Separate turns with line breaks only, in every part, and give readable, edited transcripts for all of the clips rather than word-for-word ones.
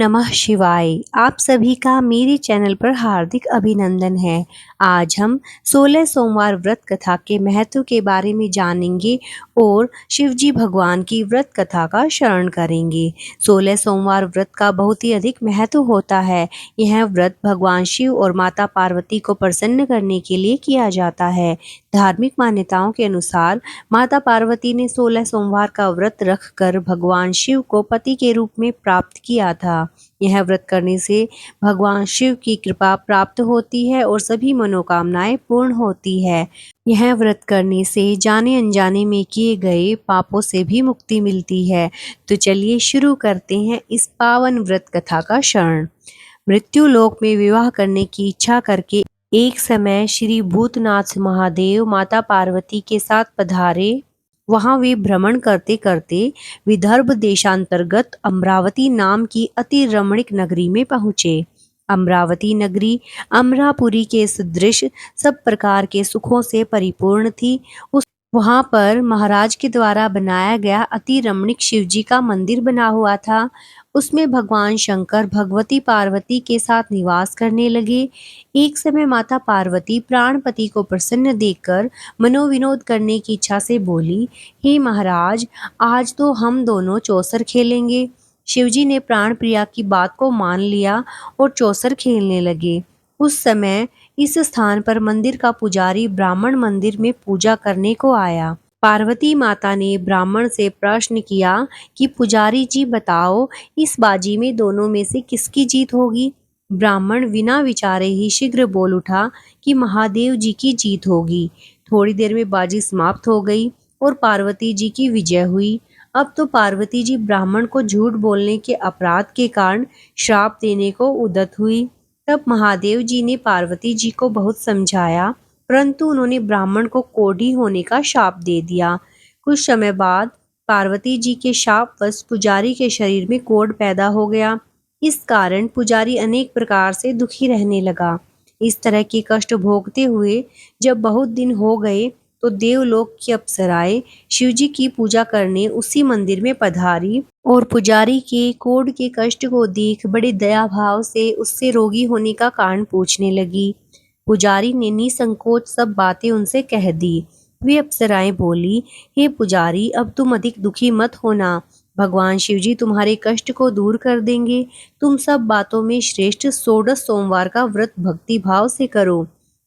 नमः शिवाय। आप सभी का मेरे चैनल पर हार्दिक अभिनंदन है। आज हम 16 सोमवार व्रत कथा के महत्व के बारे में जानेंगे और शिवजी भगवान की व्रत कथा का श्रवण करेंगे। 16 सोमवार व्रत का बहुत ही अधिक महत्व होता है। यह व्रत भगवान शिव और माता पार्वती को प्रसन्न करने के लिए किया जाता है। धार्मिक मान्यताओं के अनुसार माता पार्वती ने 16 सोमवार का व्रत रखकर भगवान शिव को पति के रूप में प्राप्त किया था। यह व्रत करने से भगवान शिव की कृपा प्राप्त होती है और सभी मनोकामनाएं पूर्ण होती है। यह व्रत करने से जाने अनजाने में किए गए पापों से भी मुक्ति मिलती है। तो चलिए शुरू करते हैं इस पावन व्रत कथा का श्रवण। मृत्यु लोक में विवाह करने की इच्छा करके एक समय श्री भूतनाथ महादेव माता पार्वती के साथ पधारे। वहां वे भ्रमण करते करते विदर्भ देशांतर्गत अमरावती नाम की अति रमणीक नगरी में पहुँचे। अमरावती नगरी अमरापुरी के सदृश सब प्रकार के सुखों से परिपूर्ण थी। वहां पर महाराज के द्वारा बनाया गया अति रमणीक शिवजी का मंदिर बना हुआ था। उसमें भगवान शंकर भगवती पार्वती के साथ निवास करने लगे। एक समय माता पार्वती प्राणपति को प्रसन्न देखकर मनोविनोद करने की इच्छा से बोली, हे महाराज, आज तो हम दोनों चौसर खेलेंगे। शिवजी ने प्राण प्रिया की बात को मान लिया और चौसर खेलने लगे। उस समय इस स्थान पर मंदिर का पुजारी ब्राह्मण मंदिर में पूजा करने को आया। पार्वती माता ने ब्राह्मण से प्रश्न किया कि पुजारी जी बताओ, इस बाजी में दोनों में से किसकी जीत होगी। ब्राह्मण बिना विचारे ही शीघ्र बोल उठा कि महादेव जी की जीत होगी। थोड़ी देर में बाजी समाप्त हो गई और पार्वती जी की विजय हुई। अब तो पार्वती जी ब्राह्मण को झूठ बोलने के अपराध के कारण श्राप देने को उद्यत हुई। तब महादेव जी ने पार्वती जी को बहुत समझाया, परंतु उन्होंने ब्राह्मण को कोढ़ी होने का शाप दे दिया। कुछ समय बाद पार्वती जी के शापवश पुजारी के शरीर में कोढ़ पैदा हो गया। इस कारण पुजारी अनेक प्रकार से दुखी रहने लगा। इस तरह के कष्ट भोगते हुए जब बहुत दिन हो गए तो देवलोक की अप्सराएं शिवजी की पूजा करने उसी मंदिर में पधारी और पुजारी के कोढ़ के कष्ट को देख बड़े दया भाव से उससे रोगी होने का कारण पूछने लगी। पुजारी ने निसंकोच सब बातें उनसे कह दी। वे अप्सराएं बोली, हे पुजारी, अब तुम अधिक दुखी मत होना। भगवान शिवजी तुम्हारे कष्ट को दूर कर देंगे। तुम सब बातों में श्रेष्ठ 16 सोमवार का व्रत भक्ति भाव से करो।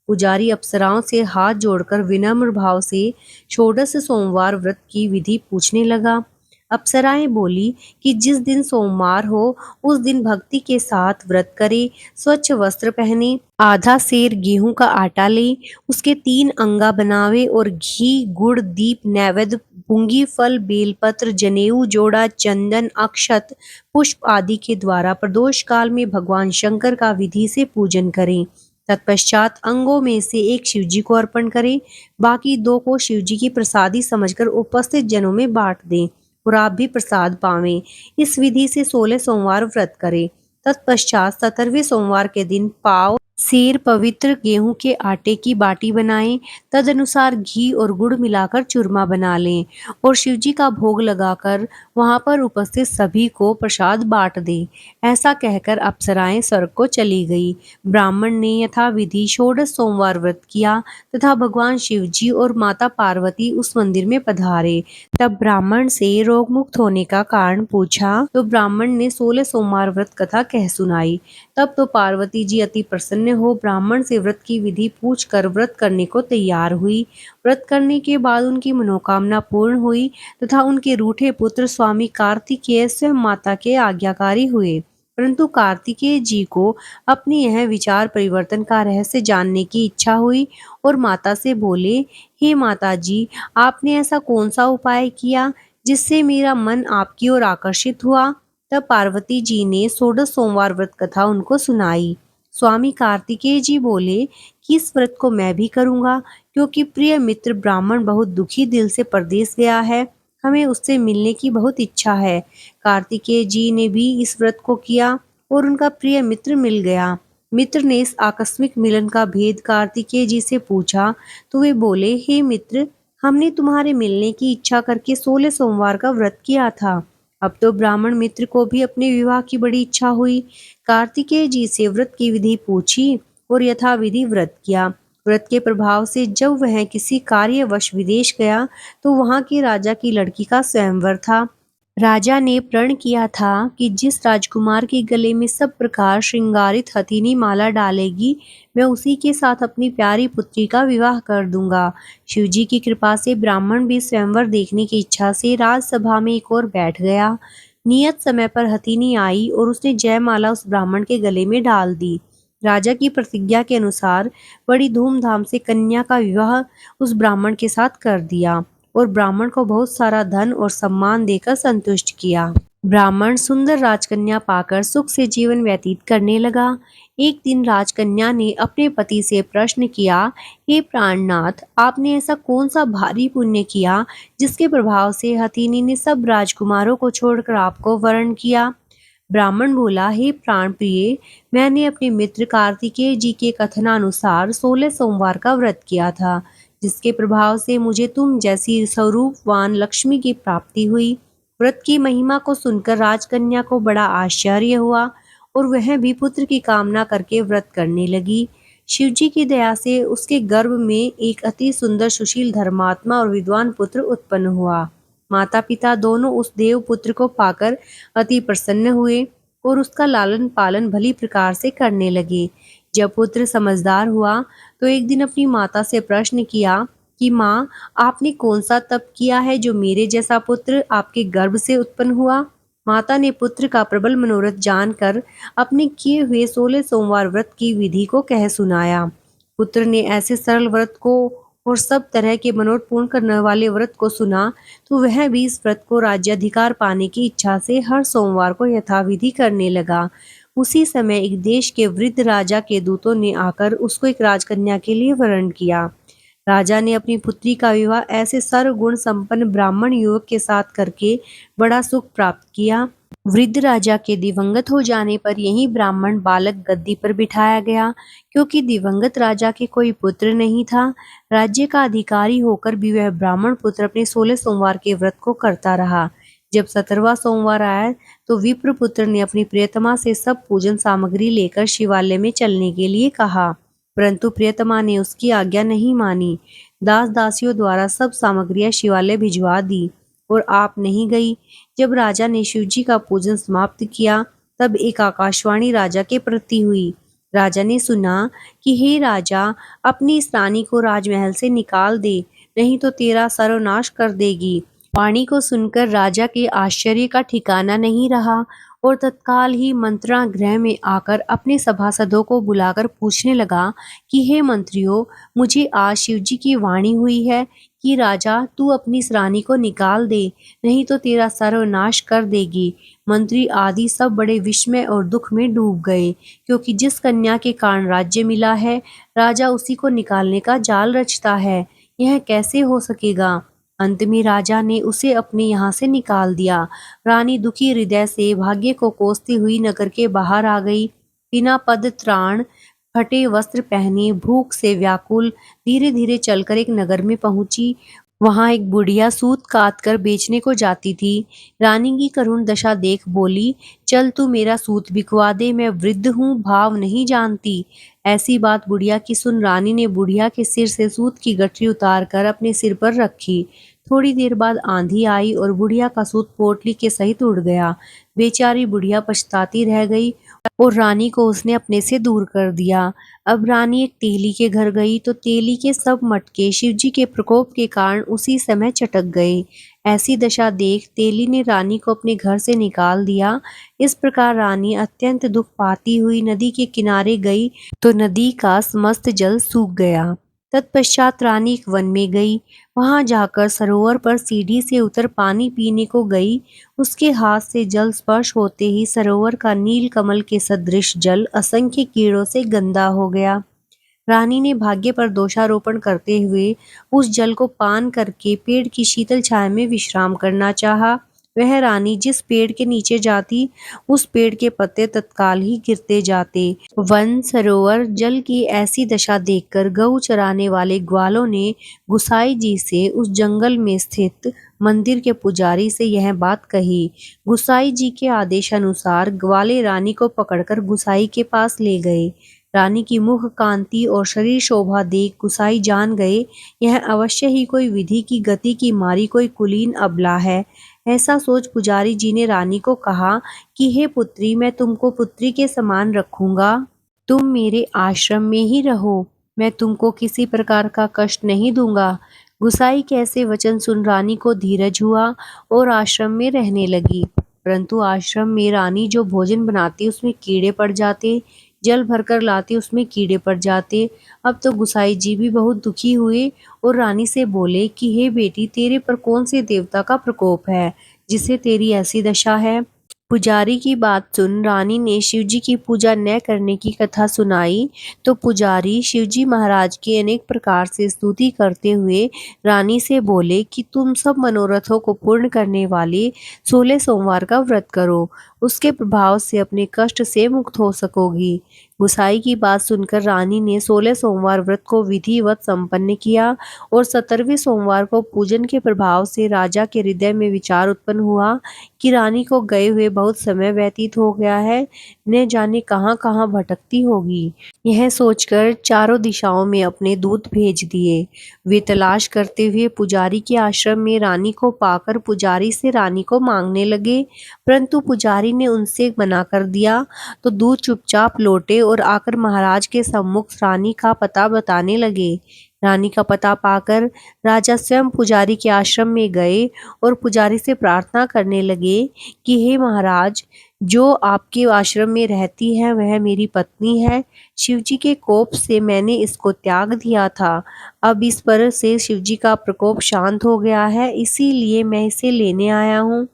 पुजारी अप्सराओं से हाथ जोड़कर विनम्र भाव से 16 सोमवार व्रत की विधि पूछने लगा। अप्सराएं बोली कि जिस दिन सोमवार हो उस दिन भक्ति के साथ व्रत करे, स्वच्छ वस्त्र पहने, आधा सेर गेहूं का आटा ले, उसके 3 अंगा बनावे और घी गुड़ दीप नैवेद्य पुंगी फल बेलपत्र जनेऊ जोड़ा चंदन अक्षत पुष्प आदि के द्वारा प्रदोष काल में भगवान शंकर का विधि से पूजन करें। तत्पश्चात अंगों में से एक शिवजी को अर्पण करें, बाकी 2 को शिवजी की प्रसादी समझकर उपस्थित जनों में बांट दें और आप भी प्रसाद पावें। इस विधि से 16 सोमवार व्रत करें। तत्पश्चात 17वें सोमवार के दिन पाव सेर पवित्र गेहूं के आटे की बाटी बनाएं। तदनुसार घी और गुड़ मिलाकर चूरमा बना लें और शिवजी का भोग लगाकर वहां पर उपस्थित सभी को प्रसाद बांट दें। ऐसा कहकर अप्सराएं स्वर्ग को चली गई। ब्राह्मण ने यथाविधि 16 सोमवार व्रत किया तथा भगवान शिवजी और माता पार्वती उस मंदिर में पधारे। तब ब्राह्मण से रोग मुक्त होने का कारण पूछा तो ब्राह्मण ने 16 सोमवार व्रत कथा कह सुनाई। तब तो पार्वती जी अति प्रसन्न हो ब्राह्मण से व्रत की विधि पूछकर व्रत करने को तैयार हुई। व्रत करने के बाद उनकी मनोकामना पूर्ण हुई तथा उनके रूठे पुत्र स्वामी कार्तिकेय स्वयं माता के आज्ञाकारी हुए। परंतु कार्तिकेय जी को अपने यह विचार परिवर्तन का रहस्य जानने की इच्छा हुई और माता से बोले, हे माता जी, आपने ऐसा कौन सा उपाय किया जिससे मेरा मन आपकी ओर आकर्षित हुआ। तब पार्वती जी ने 16 सोमवार व्रत कथा उनको सुनाई। स्वामी कार्तिकेय जी बोले कि इस व्रत को मैं भी करूंगा, क्योंकि प्रिय मित्र ब्राह्मण बहुत दुखी दिल से परदेश गया है। हमें उससे मिलने की बहुत इच्छा है। कार्तिकेय जी ने भी इस व्रत को किया और उनका प्रिय मित्र मिल गया। मित्र ने इस आकस्मिक मिलन का भेद कार्तिकेय जी से पूछा तो वे बोले, हे मित्र, हमने तुम्हारे मिलने की इच्छा करके 16 सोमवार का व्रत किया था। अब तो ब्राह्मण मित्र को भी अपने विवाह की बड़ी इच्छा हुई। कार्तिकेय जी से व्रत की विधि पूछी और यथाविधि व्रत किया। व्रत के प्रभाव से जब वह किसी कार्यवश विदेश गया तो वहां के राजा की लड़की का स्वयंवर था। राजा ने प्रण किया था कि जिस राजकुमार के गले में सब प्रकार श्रृंगारित हथीनी माला डालेगी, मैं उसी के साथ अपनी प्यारी पुत्री का विवाह कर दूंगा। शिवजी की कृपा से ब्राह्मण भी स्वयंवर देखने की इच्छा से राजसभा में एक ओर बैठ गया। नियत समय पर हथीनी आई और उसने जयमाला उस ब्राह्मण के गले में डाल दी। राजा की प्रतिज्ञा के अनुसार बड़ी धूमधाम से कन्या का विवाह उस ब्राह्मण के साथ कर दिया और ब्राह्मण को बहुत सारा धन और सम्मान देकर संतुष्ट किया। ब्राह्मण सुंदर राजकन्या पाकर सुख से जीवन व्यतीत करने लगा। एक दिन राजकन्या ने अपने पति से प्रश्न किया, हे प्राणनाथ, आपने ऐसा कौन सा भारी पुण्य किया जिसके प्रभाव से हथिनी ने सब राजकुमारों को छोड़कर आपको वरण किया? ब्राह्मण बोला, हे प्राण प्रिय, मैंने अपने मित्र कार्तिकेय जी के कथनानुसार 16 सोमवार का व्रत किया था, जिसके प्रभाव से मुझे तुम जैसी स्वरूपवान लक्ष्मी की प्राप्ति हुई। व्रत की महिमा को सुनकर राजकन्या को बड़ा आश्चर्य हुआ और वह भी पुत्र की कामना करके व्रत करने लगी। शिवजी की दया से उसके गर्भ में एक अति सुंदर सुशील धर्मात्मा और विद्वान पुत्र उत्पन्न हुआ। माता पिता दोनों उस देव पुत्र को पाकर अति प्रसन्न हुए और उसका लालन पालन भली प्रकार से करने लगे। जब पुत्र समझदार हुआ तो एक दिन अपनी माता से प्रश्न किया कि माँ, आपने कौन सा तप किया है जो मेरे जैसा पुत्र आपके गर्भ से उत्पन्न हुआ? माता ने पुत्र का प्रबल मनोरथ जानकर अपने किए हुए 16 सोमवार व्रत की विधि को कह सुनाया। पुत्र ने ऐसे सरल व्रत को और सब तरह के मनोरथ पूर्ण करने वाले व्रत को सुना तो वह भी इस व्रत को राज्याधिकार पाने की इच्छा से हर सोमवार को यथाविधि करने लगा। उसी समय एक देश के वृद्ध राजा के दूतों ने आकर उसको एक राजकन्या के लिए वरण किया। राजा ने अपनी पुत्री का विवाह ऐसे सर्वगुण संपन्न ब्राह्मण युवक के साथ करके बड़ा सुख प्राप्त किया। वृद्ध राजा के दिवंगत हो जाने पर यही ब्राह्मण बालक गद्दी पर बिठाया गया, क्योंकि दिवंगत राजा के कोई पुत्र नहीं था। राज्य का अधिकारी होकर भी वह ब्राह्मण पुत्र अपने 16 सोमवार के व्रत को करता रहा। जब 17वां सोमवार आया तो विप्र पुत्र ने अपनी प्रियतमा से सब पूजन सामग्री लेकर शिवालय में चलने के लिए कहा, परंतु प्रियतमा ने उसकी आज्ञा नहीं मानी। दास दासियों द्वारा सब सामग्रियां शिवालय भिजवा दी और आप नहीं गई। जब राजा ने शिवजी का पूजन समाप्त किया तब एक आकाशवाणी राजा के प्रति हुई। राजा ने सुना कि हे राजा, अपनी इस रानी को राजमहल से निकाल दे, नहीं तो तेरा सर्वनाश कर देगी। वाणी को सुनकर राजा के आश्चर्य का ठिकाना नहीं रहा और तत्काल ही मंत्रणा गृह में आकर अपने सभासदों को बुलाकर पूछने लगा कि हे मंत्रियों, मुझे आज शिवजी की वाणी हुई है कि राजा, तू अपनी इस रानी को निकाल दे, नहीं तो तेरा सर्वनाश कर देगी। मंत्री आदि सब बड़े विस्मय और दुख में डूब गए, क्योंकि जिस कन्या के कारण राज्य मिला है, राजा उसी को निकालने का जाल रचता है। यह कैसे हो सकेगा? अंत में राजा ने उसे अपने यहाँ से निकाल दिया। रानी दुखी हृदय से भाग्य को कोसती हुई नगर के बाहर आ गई। बिना पद त्राण, फटे वस्त्र पहने, भूख से व्याकुल धीरे धीरे चलकर एक नगर में पहुंची। वहां एक बुढ़िया सूत काट कर बेचने को जाती थी। रानी की करुण दशा देख बोली, चल तू मेरा सूत बिकवा दे, मैं वृद्ध हूँ, भाव नहीं जानती। ऐसी बात बुढ़िया की सुन रानी ने बुढ़िया के सिर से सूत की गठरी उतार कर अपने सिर पर रखी। थोड़ी देर बाद आंधी आई और बुढ़िया का सूत पोटली के सहित उड़ गया। बेचारी बुढ़िया पछताती रह गई और रानी को उसने अपने से दूर कर दिया। अब रानी एक तेली के घर गई तो तेली के सब मटके शिवजी के प्रकोप के कारण उसी समय चटक गए। ऐसी दशा देख तेली ने रानी को अपने घर से निकाल दिया। इस प्रकार रानी अत्यंत दुख पाती हुई नदी के किनारे गई तो नदी का समस्त जल सूख गया। तत्पश्चात रानी एक वन में गई। वहां जाकर सरोवर पर सीढ़ी से उतर पानी पीने को गई। उसके हाथ से जल स्पर्श होते ही सरोवर का नील कमल के सदृश जल असंख्य कीड़ों से गंदा हो गया। रानी ने भाग्य पर दोषारोपण करते हुए उस जल को पान करके पेड़ की शीतल छाया में विश्राम करना चाहा, वह रानी जिस पेड़ के नीचे जाती उस पेड़ के पत्ते तत्काल ही गिरते जाते। वन सरोवर जल की ऐसी दशा देखकर गऊ चराने वाले ग्वालों ने गुसाई जी से उस जंगल में स्थित मंदिर के पुजारी से यह बात कही। गुसाई जी के आदेश अनुसार ग्वाले रानी को पकड़कर गुसाई के पास ले गए। रानी की मुख कांति और शरीर शोभा देख गुसाई जान गए यह अवश्य ही कोई विधि की गति की मारी कोई कुलीन अबला है। ऐसा सोच पुजारी जी ने रानी को कहा कि हे पुत्री, मैं तुमको पुत्री के समान रखूंगा। तुम मेरे आश्रम में ही रहो, मैं तुमको किसी प्रकार का कष्ट नहीं दूंगा। गुसाई के ऐसे वचन सुन रानी को धीरज हुआ और आश्रम में रहने लगी। परंतु आश्रम में रानी जो भोजन बनाती उसमें कीड़े पड़ जाते, जल भरकर लाती उसमें कीड़े पड़ जाते। अब तो गुसाई जी भी बहुत दुखी हुए और रानी से बोले कि हे बेटी, तेरे पर कौन से देवता का प्रकोप है जिससे तेरी ऐसी दशा है। पुजारी की बात सुन रानी ने शिवजी की पूजा न करने की कथा सुनाई तो पुजारी शिवजी महाराज की अनेक प्रकार से स्तुति करते हुए रानी से बोले कि तुम सब मनोरथों को पूर्ण करने वाले 16 सोमवार का व्रत करो, उसके प्रभाव से अपने कष्ट से मुक्त हो सकोगी। गुसाई की बात सुनकर रानी ने 16 सोमवार व्रत को विधिवत संपन्न किया और 17वें सोमवार को पूजन के प्रभाव से राजा के हृदय में विचार उत्पन्न हुआ कि रानी को गए हुए बहुत समय व्यतीत हो गया है, न जाने कहाँ कहाँ भटकती होगी। यह सोचकर चारों दिशाओं में अपने दूत भेज दिए। वे तलाश करते हुए पुजारी के आश्रम में रानी को पाकर पुजारी से रानी को मांगने लगे, परंतु पुजारी ने उनसे मना कर दिया। तो दूत चुपचाप लौटे और आकर महाराज के सम्मुख रानी का पता बताने लगे। रानी का पता पाकर राजा स्वयं पुजारी के आश्रम में गए और पुजारी से प्रार्थना करने लगे कि हे महाराज, जो आपके आश्रम में रहती है वह मेरी पत्नी है। शिवजी के कोप से मैंने इसको त्याग दिया था, अब इस पर से शिवजी का प्रकोप शांत हो गया है, इसीलिए मैं इसे लेने आया हूँ।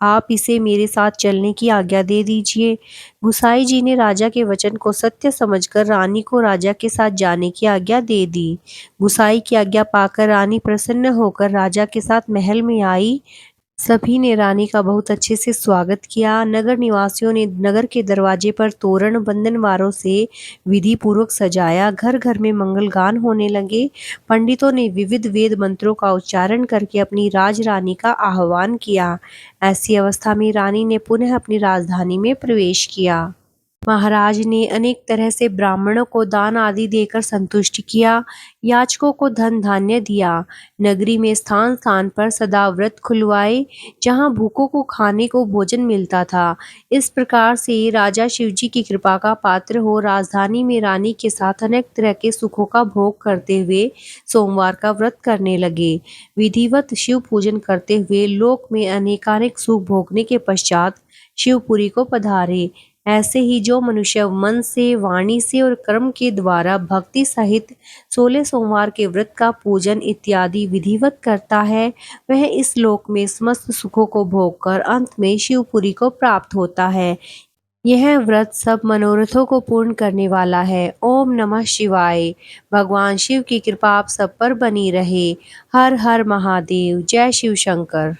आप इसे मेरे साथ चलने की आज्ञा दे दीजिए। गुसाई जी ने राजा के वचन को सत्य समझकर रानी को राजा के साथ जाने की आज्ञा दे दी। गुसाई की आज्ञा पाकर रानी प्रसन्न होकर राजा के साथ महल में आई। सभी ने रानी का बहुत अच्छे से स्वागत किया। नगर निवासियों ने नगर के दरवाजे पर तोरण बंधनवारों से विधि पूर्वक सजाया। घर घर में मंगल गान होने लगे। पंडितों ने विविध वेद मंत्रों का उच्चारण करके अपनी राजरानी का आह्वान किया। ऐसी अवस्था में रानी ने पुनः अपनी राजधानी में प्रवेश किया। महाराज ने अनेक तरह से ब्राह्मणों को दान आदि देकर संतुष्ट किया। याचकों को धन धान्य दिया। नगरी में स्थान स्थान पर सदा व्रत खुलवाए, जहां भूखों को खाने को भोजन मिलता था। इस प्रकार से राजा शिवजी की कृपा का पात्र हो राजधानी में रानी के साथ अनेक तरह के सुखों का भोग करते हुए सोमवार का व्रत करने लगे। विधिवत शिव पूजन करते हुए लोक में अनेकानेक सुख भोगने के पश्चात शिवपुरी को पधारे। ऐसे ही जो मनुष्य मन से, वाणी से और कर्म के द्वारा भक्ति सहित 16 सोमवार के व्रत का पूजन इत्यादि विधिवत करता है, वह इस लोक में समस्त सुखों को भोगकर अंत में शिवपुरी को प्राप्त होता है। यह व्रत सब मनोरथों को पूर्ण करने वाला है। ओम नमः शिवाय। भगवान शिव की कृपा आप सब पर बनी रहे। हर हर महादेव। जय शिव शंकर।